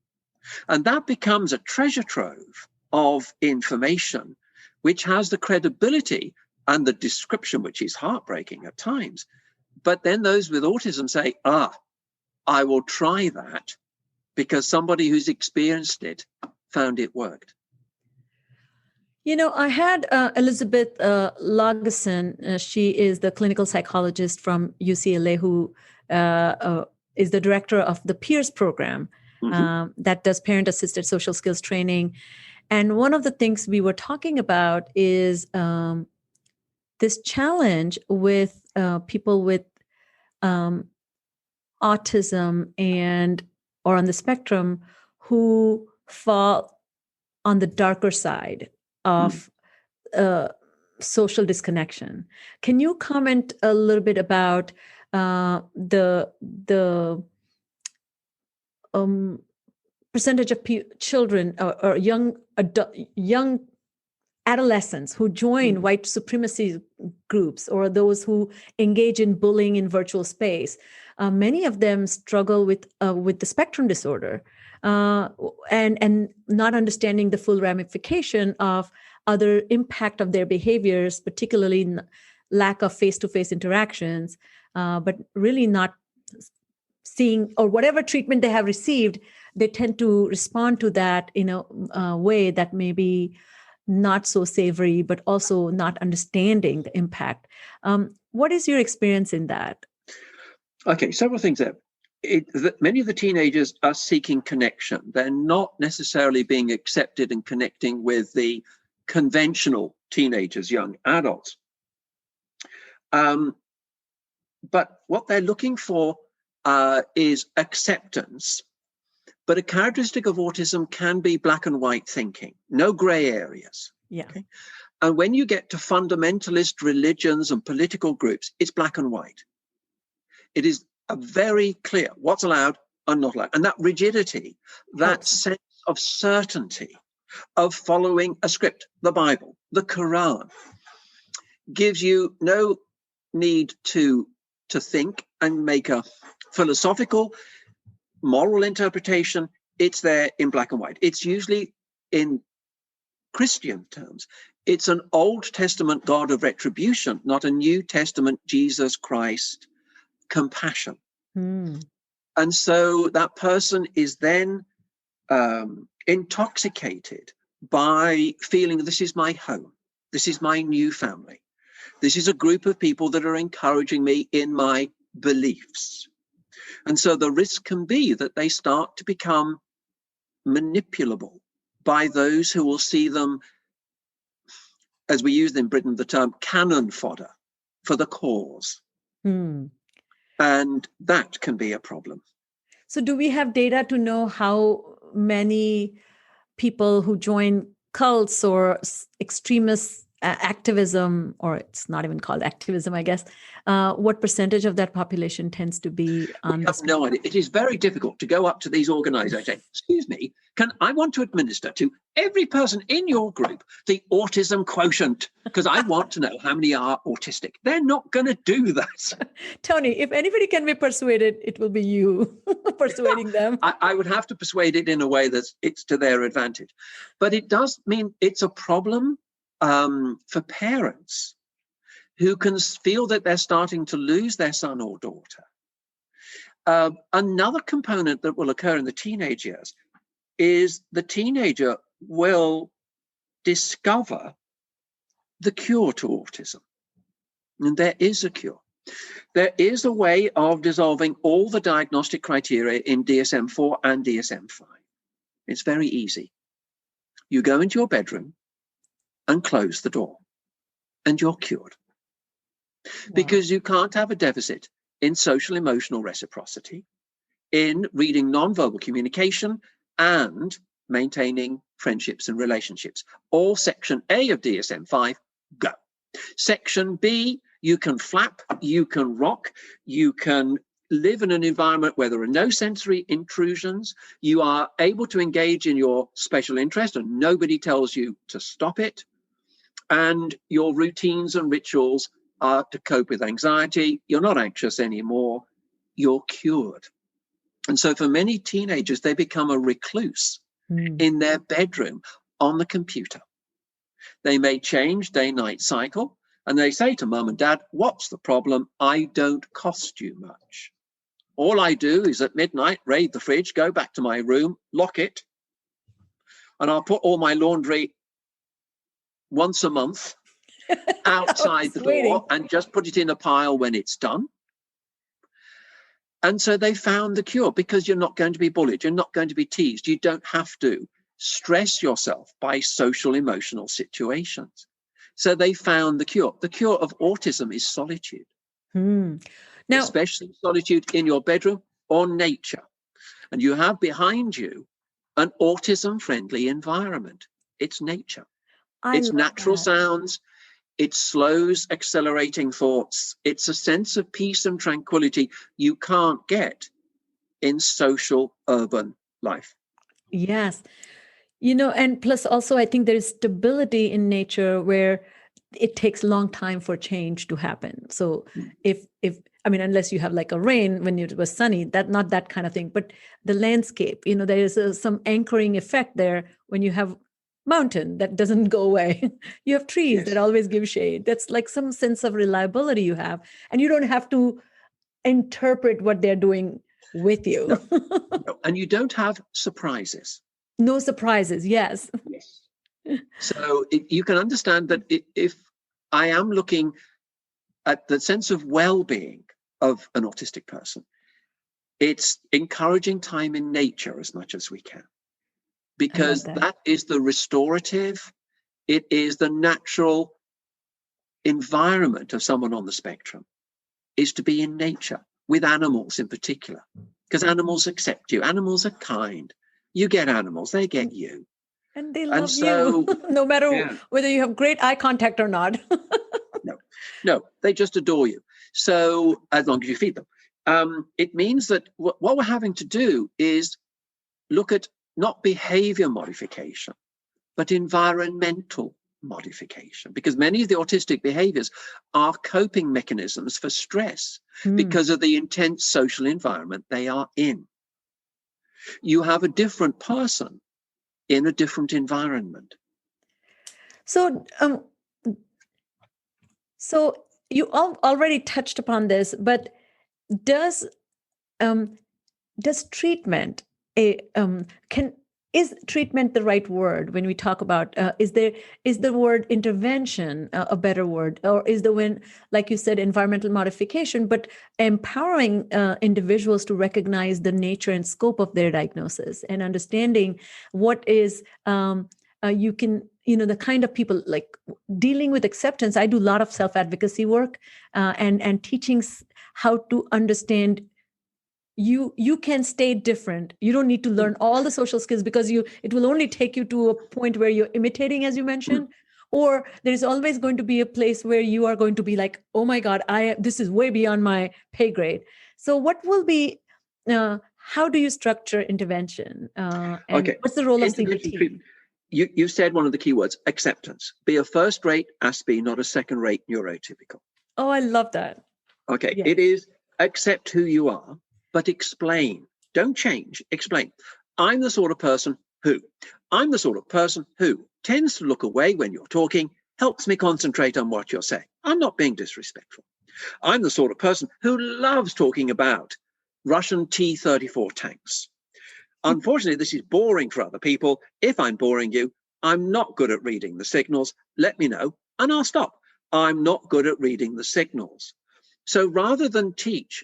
And that becomes a treasure trove of information, which has the credibility and the description, which is heartbreaking at times. But then those with autism say, I will try that because somebody who's experienced it found it worked.
You know, I had Elizabeth Lageson. She is the clinical psychologist from UCLA who is the director of the PEERS program that does parent-assisted social skills training. And one of the things we were talking about is this challenge with people with autism or on the spectrum who fall on the darker side of social disconnection. Can you comment a little bit about the percentage of children or young adolescents who join white supremacy groups or those who engage in bullying in virtual space? Many of them struggle with the spectrum disorder. And not understanding the full ramification of other impact of their behaviors, particularly lack of face-to-face interactions, but really not seeing, or whatever treatment they have received, they tend to respond to that in a way that may be not so savory, but also not understanding the impact. What is your experience in that?
Okay, several things there. Many of the teenagers are seeking connection. They're not necessarily being accepted and connecting with the conventional teenagers, young adults. But what they're looking for is acceptance. But a characteristic of autism can be black and white thinking, no gray areas.
Yeah.
Okay? And when you get to fundamentalist religions and political groups, it's black and white. It is very clear what's allowed and not allowed. And that rigidity, that sense of certainty of following a script, the Bible, the Quran, gives you no need to think and make a philosophical, moral interpretation. It's there in black and white. It's usually, in Christian terms, it's an Old Testament God of retribution, not a New Testament Jesus Christ compassion. And so that person is then intoxicated by feeling this is my home, this is my new family, this is a group of people that are encouraging me in my beliefs. And so the risk can be that they start to become manipulable by those who will see them, as we use in Britain the term, cannon fodder for the cause. And that can be a problem.
So do we have data to know how many people who join cults or extremist activism, or it's not even called activism, I guess, what percentage of that population tends to be on the spectrum?
No idea. It is very difficult to go up to these organizations and say, excuse me, I want to administer to every person in your group the autism quotient, because I want to know how many are autistic. They're not going to do that.
Tony, if anybody can be persuaded, it will be you persuading them.
I would have to persuade it in a way that it's to their advantage. But it does mean it's a problem for parents who can feel that they're starting to lose their son or daughter. Another component that will occur in the teenage years is the teenager will discover the cure to autism. And there is a cure. There is a way of dissolving all the diagnostic criteria in DSM-4 and DSM-5. It's very easy. You go into your bedroom and close the door, and you're cured. Wow. Because you can't have a deficit in social emotional reciprocity, in reading nonverbal communication, and maintaining friendships and relationships. All section A of DSM-5, go. Section B, you can flap, you can rock, you can live in an environment where there are no sensory intrusions. You are able to engage in your special interest and nobody tells you to stop it. And your routines and rituals are to cope with anxiety. You're not anxious anymore. You're cured. And so for many teenagers, they become a recluse in their bedroom on the computer. They may change day-night cycle and they say to mum and dad, what's the problem? I don't cost you much. All I do is at midnight, raid the fridge, go back to my room, lock it, and I'll put all my laundry once a month outside the door and just put it in a pile when it's done. And so they found the cure, because you're not going to be bullied, you're not going to be teased, you don't have to stress yourself by social emotional situations. So they found the cure. The cure of autism is solitude. Now, especially solitude in your bedroom or nature. And you have behind you an autism-friendly environment. It's nature. It's natural sounds. It slows accelerating thoughts. It's a sense of peace and tranquility you can't get in social urban life.
Yes. You know, and plus also I think there is stability in nature where it takes a long time for change to happen. So if I mean, unless you have like a rain when it was sunny, not that kind of thing, but the landscape, you know, there is some anchoring effect there when you have mountain that doesn't go away. You have trees that always give shade. That's like some sense of reliability you have, and you don't have to interpret what they're doing with you.
No. And you don't have surprises.
No surprises. Yes.
So you can understand that if I am looking at the sense of well-being of an autistic person, it's encouraging time in nature as much as we can, because that is the restorative, it is the natural environment of someone on the spectrum, is to be in nature with animals in particular, because animals accept you. Animals are kind. You get animals, they get you.
And they love you, no matter whether you have great eye contact or not.
No, they just adore you. So as long as you feed them. It means that what we're having to do is look at not behavior modification, but environmental modification, because many of the autistic behaviors are coping mechanisms for stress because of the intense social environment they are in. You have a different person in a different environment. So
you already touched upon this, but does treatment is treatment the right word when we talk about is the word intervention a better word, or is the when, like you said, environmental modification, but empowering individuals to recognize the nature and scope of their diagnosis and understanding what is you can, you know, the kind of people, like dealing with acceptance. I do a lot of self-advocacy work and teaching how to understand you can stay different. You don't need to learn all the social skills, because it will only take you to a point where you're imitating, as you mentioned, or there's always going to be a place where you are going to be like, oh my God, this is way beyond my pay grade. So what will be, how do you structure intervention? And what's the role of CBT?
You said one of the key words, acceptance. Be a first-rate Aspie, not a second-rate neurotypical.
Oh, I love that.
Okay, It is accept who you are, but explain. Don't change, explain. I'm the sort of person who tends to look away when you're talking, helps me concentrate on what you're saying. I'm not being disrespectful. I'm the sort of person who loves talking about Russian T-34 tanks. Unfortunately, this is boring for other people. If I'm boring you, I'm not good at reading the signals. Let me know and I'll stop. I'm not good at reading the signals. So rather than teach,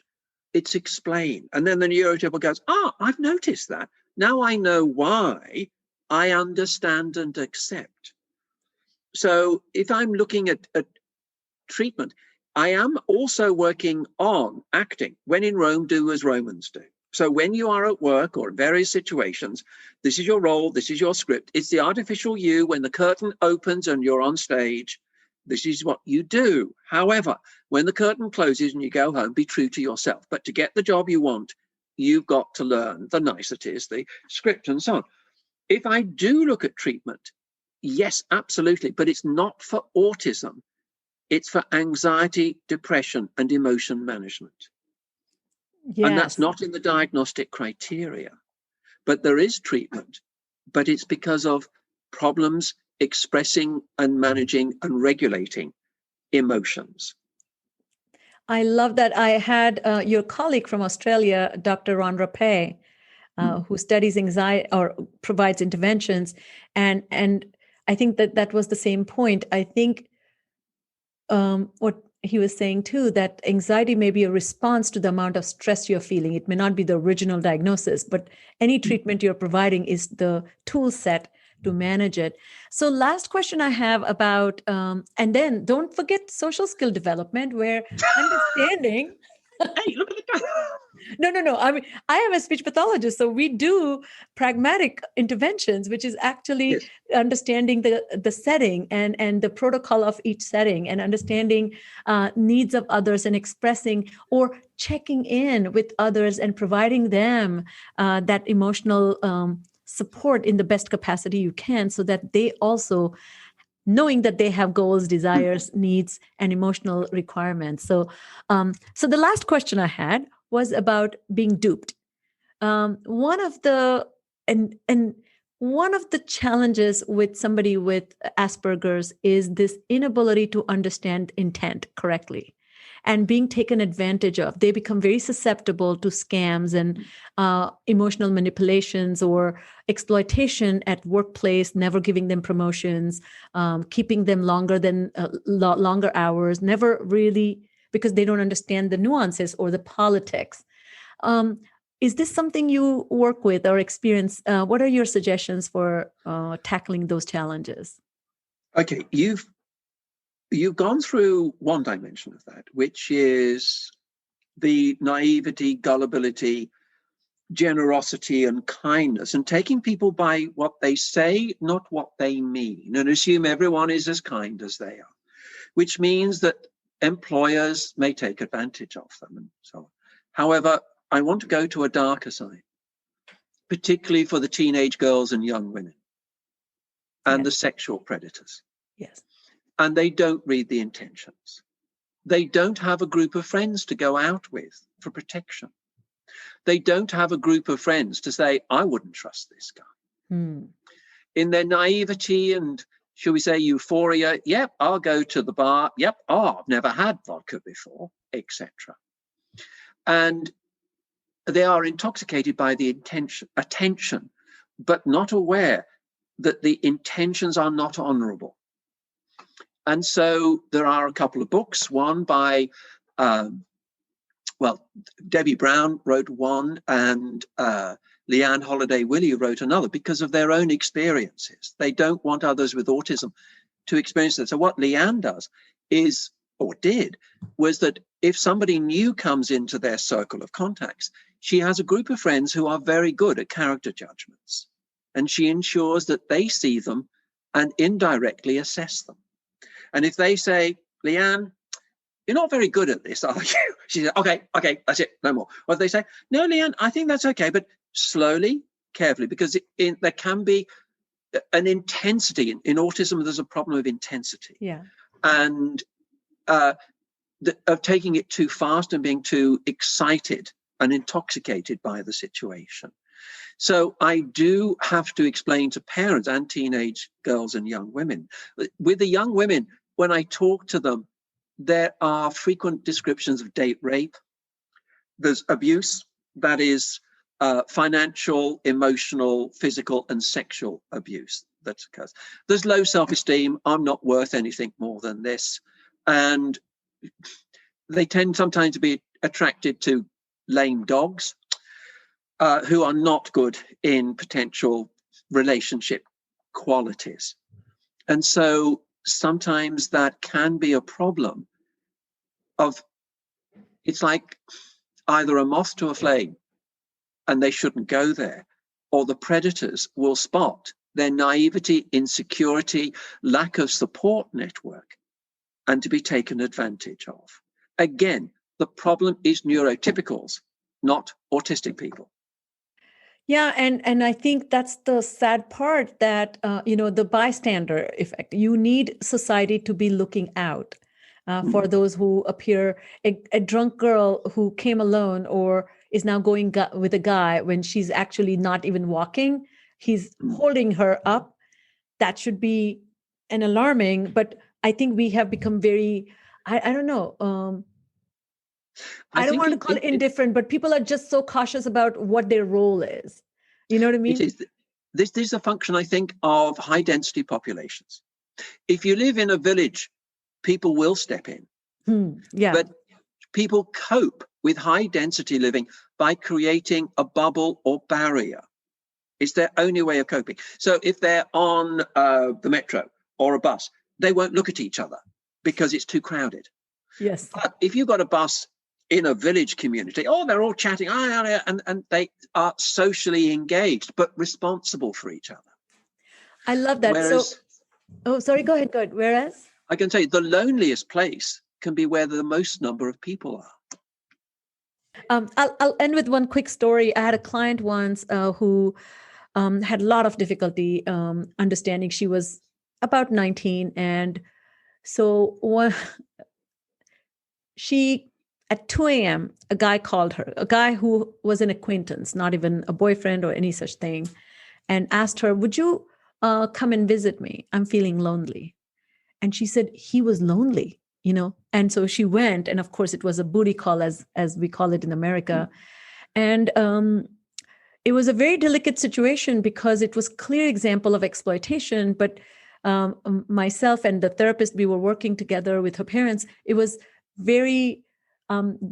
it's explain. And then the neurotypical goes, I've noticed that. Now I know why I understand and accept. So if I'm looking at treatment, I am also working on acting. When in Rome, do as Romans do. So when you are at work or in various situations, this is your role, this is your script. It's the artificial you. When the curtain opens and you're on stage, this is what you do. However, when the curtain closes and you go home, be true to yourself. But to get the job you want, you've got to learn the niceties, the script and so on. If I do look at treatment, yes, absolutely. But it's not for autism. It's for anxiety, depression, and emotion management.
Yes.
And that's not in the diagnostic criteria. But there is treatment, but it's because of problems expressing and managing and regulating emotions.
I love that. I had your colleague from Australia, Dr. Ron Rapay, who studies anxiety or provides interventions. And I think that was the same point. I think what he was saying too, that anxiety may be a response to the amount of stress you're feeling. It may not be the original diagnosis, but any treatment you're providing is the tool set to manage it. So last question I have about, and then don't forget social skill development, where understanding.
Hey, look at the guy.
No. I mean, I am a speech pathologist, so we do pragmatic interventions, which is actually understanding the setting and the protocol of each setting, and understanding needs of others and expressing or checking in with others and providing them that emotional support in the best capacity you can, so that they also, knowing that they have goals, desires, needs, and emotional requirements. So the last question I had was about being duped. One of the challenges with somebody with Asperger's is this inability to understand intent correctly and being taken advantage of. They become very susceptible to scams and emotional manipulations or exploitation at workplace, never giving them promotions, keeping them longer hours, never really, because they don't understand the nuances or the politics. Is this something you work with or experience? What are your suggestions for tackling those challenges?
Okay, you've gone through one dimension of that, which is the naivety, gullibility, generosity, and kindness, and taking people by what they say, not what they mean, and assume everyone is as kind as they are, which means that employers may take advantage of them and so on. However, I want to go to a darker side, particularly for the teenage girls and young women and the sexual predators.
Yes.
And they don't read the intentions. They don't have a group of friends to go out with for protection. They don't have a group of friends to say, I wouldn't trust this guy. In their naivety and, shall we say, euphoria, yep, I'll go to the bar. Yep, I've never had vodka before, etc. And they are intoxicated by the attention, but not aware that the intentions are not honorable. And so there are a couple of books, one by, Debbie Brown wrote one, and Leanne Holiday-Willey wrote another, because of their own experiences. They don't want others with autism to experience that. So what Leanne does is, or did, was that if somebody new comes into their circle of contacts, she has a group of friends who are very good at character judgments, and she ensures that they see them and indirectly assess them. And if they say, Leanne, you're not very good at this, are you? She said, okay, that's it, no more. Or if they say, no, Leanne, I think that's okay, but slowly, carefully, because there can be an intensity. In autism, there's a problem of intensity.
Yeah.
And of taking it too fast and being too excited and intoxicated by the situation. So I do have to explain to parents and teenage girls and young women. With the young women, when I talk to them, there are frequent descriptions of date rape. There's abuse, that is financial, emotional, physical, and sexual abuse that occurs. There's low self-esteem. I'm not worth anything more than this. And they tend sometimes to be attracted to lame dogs who are not good in potential relationship qualities. And so sometimes that can be a problem of, it's like either a moth to a flame and they shouldn't go there, or the predators will spot their naivety, insecurity, lack of support network, and to be taken advantage of. Again, the problem is neurotypicals, not autistic people.
Yeah, and I think that's the sad part, that the bystander effect. You need society to be looking out for those who appear. A drunk girl who came alone or is now going with a guy when she's actually not even walking. He's holding her up. That should be an alarming. But I think we have become very, I don't know. I don't want to call it indifferent, but people are just so cautious about what their role is. You know what I mean?
This is a function, I think, of high density populations. If you live in a village, people will step in.
Yeah.
But people cope with high density living by creating a bubble or barrier. It's their only way of coping. So if they're on the metro or a bus, they won't look at each other because it's too crowded.
Yes.
But if you've got a bus in a village community, they're all chatting, and they are socially engaged, but responsible for each other.
I love that.
Whereas,
sorry, go ahead. Whereas?
I can tell you the loneliest place can be where the most number of people are.
I'll end with one quick story. I had a client once who had a lot of difficulty understanding. She was about 19. And so at 2 a.m., a guy called her, a guy who was an acquaintance, not even a boyfriend or any such thing, and asked her, would you come and visit me? I'm feeling lonely. And she said he was lonely, And so she went, and of course it was a booty call, as we call it in America. And it was a very delicate situation because it was a clear example of exploitation. But myself and the therapist, we were working together with her parents. It was very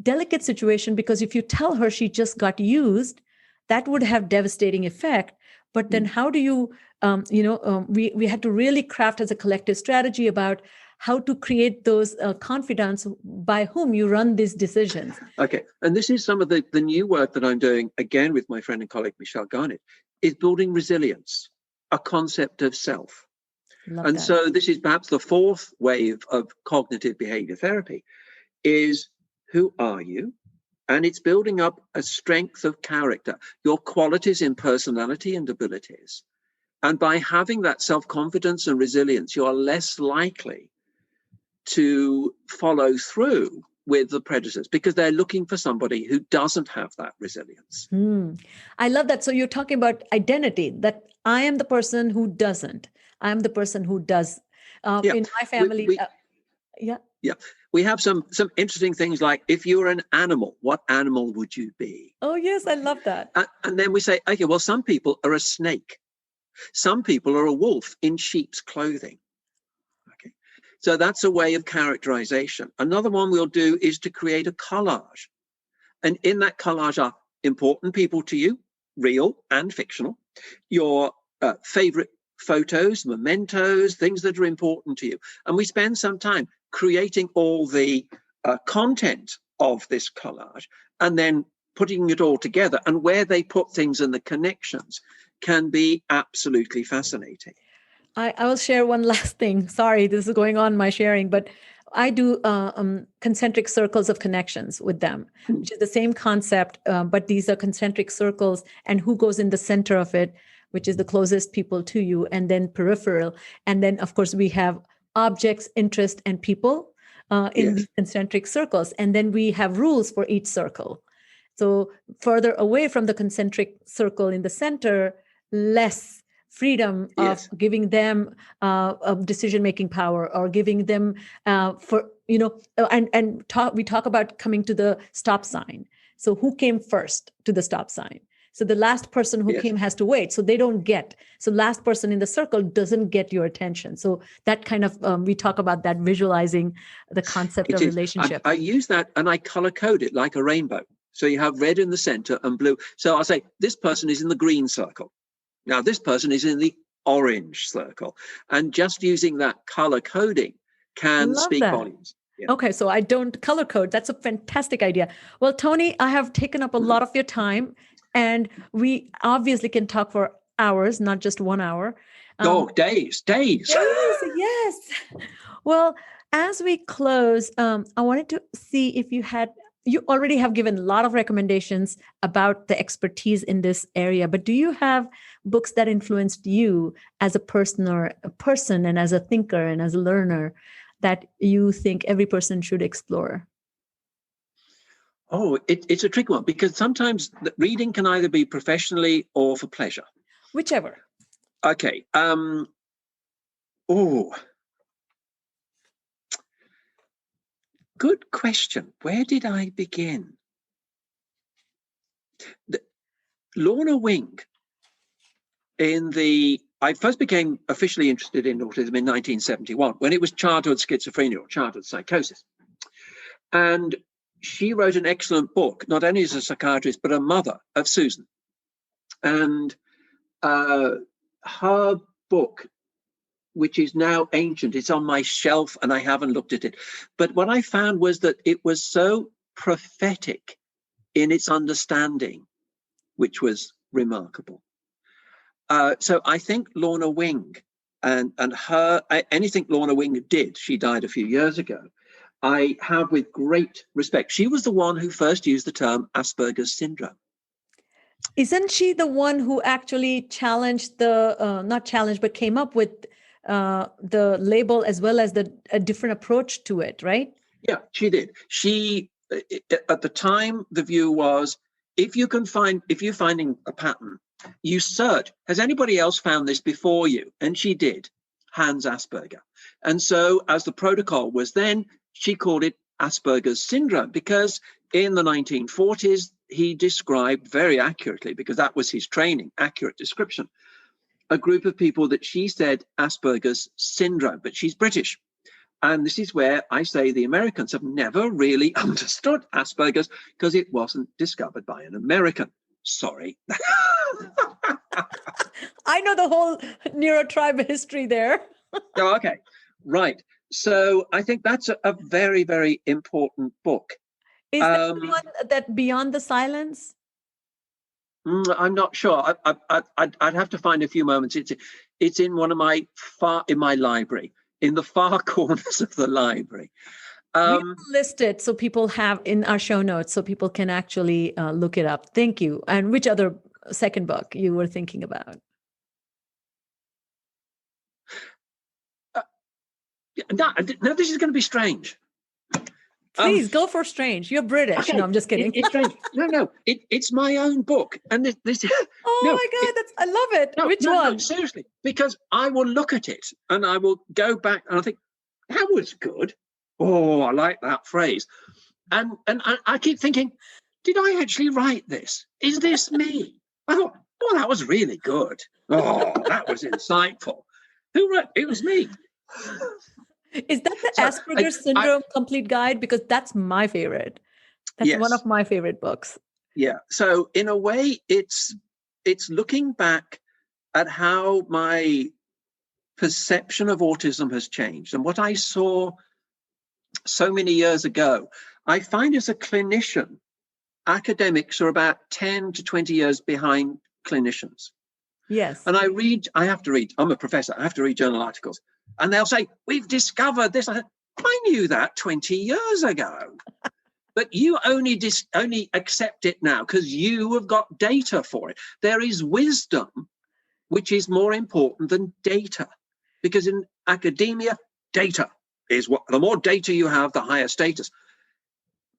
delicate situation, because if you tell her she just got used, that would have devastating effect. But then how do you, we had to really craft as a collective strategy about how to create those confidants by whom you run these decisions.
Okay. And this is some of the new work that I'm doing, again, with my friend and colleague, Michelle Garnett, is building resilience, a concept of self. And so this is perhaps the fourth wave of cognitive behavior therapy, is who are you? And it's building up a strength of character, your qualities in personality and abilities. And by having that self-confidence and resilience, you are less likely to follow through with the predators, because they're looking for somebody who doesn't have that resilience.
I love that. So you're talking about identity, that I am the person who doesn't. I'm the person who does. In my family,
Yeah. We have some interesting things like, if you were an animal, what animal would you be?
Oh, yes, I love that.
And then we say, okay, well, some people are a snake. Some people are a wolf in sheep's clothing. Okay. So that's a way of characterization. Another one we'll do is to create a collage. And in that collage are important people to you, real and fictional, your favorite photos, mementos, things that are important to you. And we spend some time creating all the content of this collage and then putting it all together. And where they put things and the connections can be absolutely fascinating.
I will share one last thing. Sorry, this is going on my sharing, but I do concentric circles of connections with them, which is the same concept, but these are concentric circles, and who goes in the center of it, which is the closest people to you, and then peripheral. And then, of course, we have objects, interest, and people in these concentric circles. And then we have rules for each circle. So further away from the concentric circle in the center, less freedom of giving them decision-making power, or giving them we talk about coming to the stop sign. So who came first to the stop sign? So the last person who came has to wait. So they don't get. So last person in the circle doesn't get your attention. So that kind of, we talk about that, visualizing the concept of relationship.
I use that and I color code it like a rainbow. So you have red in the center and blue. So I'll say, this person is in the green circle. Now, this person is in the orange circle, and just using that color coding can
Love
speak
that.
volumes. Yeah.
Okay, so I don't color code. That's a fantastic idea. Well, Tony, I have taken up a lot of your time, and we obviously can talk for hours, not just 1 hour.
Days.
Yes. Well, as we close, I wanted to see if you already have given a lot of recommendations about the expertise in this area, but do you have books that influenced you as a person and as a thinker and as a learner that you think every person should explore?
Oh, it's a tricky one, because sometimes reading can either be professionally or for pleasure.
Whichever.
Okay. Good question. Where did I begin? Lorna Wing. I first became officially interested in autism in 1971, when it was childhood schizophrenia or childhood psychosis. And she wrote an excellent book, not only as a psychiatrist, but a mother of Susan. And her book, which is now ancient, it's on my shelf and I haven't looked at it. But what I found was that it was so prophetic in its understanding, which was remarkable. So I think Lorna Wing and anything Lorna Wing did, she died a few years ago, I have with great respect. She was the one who first used the term Asperger's syndrome.
Isn't she the one who actually challenged not challenged, but came up with the label as well as a different approach to it, right?
Yeah, she did. At the time, the view was, if you're finding a pattern, you search, has anybody else found this before you? And she did, Hans Asperger. And so as the protocol was then, she called it Asperger's syndrome, because in the 1940s, he described very accurately, because that was his training, accurate description, a group of people that she said Asperger's syndrome, but she's British. And this is where I say the Americans have never really understood Asperger's, because it wasn't discovered by an American. Sorry.
I know the whole neurotribe history there.
Oh, okay. Right. So I think that's a very, very important book.
Is that the one that Beyond the Silence?
I'm not sure. I'd have to find a few moments. It's in one of my my library, in the far corners of the library.
You list it so people have in our show notes, so people can actually look it up. Thank you. And which other second book you were thinking about?
No, this is going to be strange.
Please go for strange. You're British. Okay. No, I'm just kidding.
It's strange. No. It's my own book, and this.
Oh my God, I love it. Which one?
No, seriously, because I will look at it and I will go back and I think that was good. Oh, I like that phrase, and I keep thinking, did I actually write this? Is this me? I thought, oh, that was really good. Oh, that was insightful. Who wrote? It was me.
Is that the Asperger's Syndrome Complete Guide? Because that's my favorite. That's one of my favorite books.
Yeah. So in a way, it's looking back at how my perception of autism has changed. And what I saw so many years ago, I find as a clinician, academics are about 10 to 20 years behind clinicians.
Yes.
And I have to read, I'm a professor, I have to read journal articles. And they'll say, we've discovered this. I knew that 20 years ago. But you only accept it now because you have got data for it. There is wisdom, which is more important than data. Because in academia, data is the more data you have, the higher status.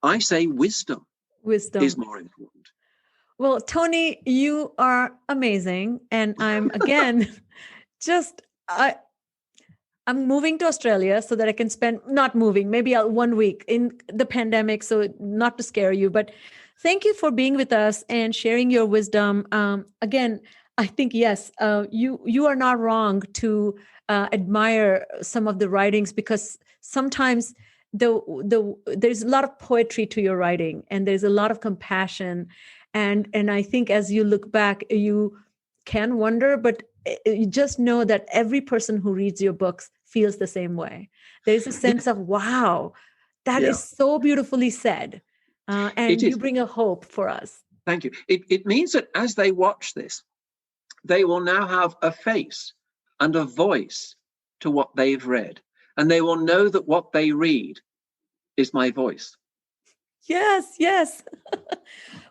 I say wisdom is more important.
Well, Tony, you are amazing. And I'm, again, I'm moving to Australia so that I can maybe 1 week in the pandemic. So not to scare you, but thank you for being with us and sharing your wisdom. Again, I think, yes, you are not wrong to admire some of the writings, because sometimes there's a lot of poetry to your writing and there's a lot of compassion. And I think as you look back, you can wonder, but you just know that every person who reads your books feels the same way. There's a sense of, wow, that is so beautifully said. And you bring a hope for us.
Thank you. It means that as they watch this, they will now have a face and a voice to what they've read. And they will know that what they read is my voice.
Yes, yes.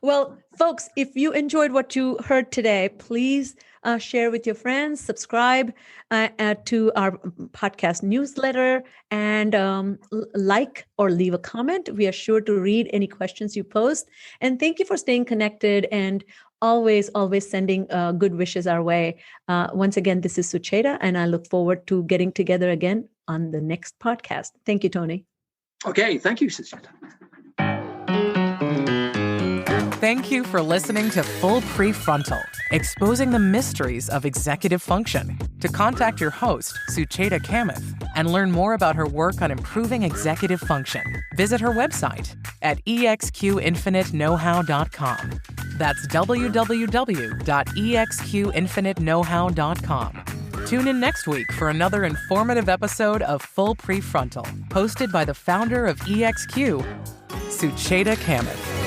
Well, folks, if you enjoyed what you heard today, please share with your friends, subscribe to our podcast newsletter, and like or leave a comment. We are sure to read any questions you post. And thank you for staying connected and always sending good wishes our way. Once again, this is Sucheta, and I look forward to getting together again on the next podcast. Thank you, Tony.
Okay, thank you, Sucheta.
Thank you for listening to Full Prefrontal, exposing the mysteries of executive function. To contact your host, Sucheta Kamath, and learn more about her work on improving executive function, visit her website at exqinfiniteknowhow.com. That's www.exqinfiniteknowhow.com. Tune in next week for another informative episode of Full Prefrontal, hosted by the founder of EXQ, Sucheta Kamath.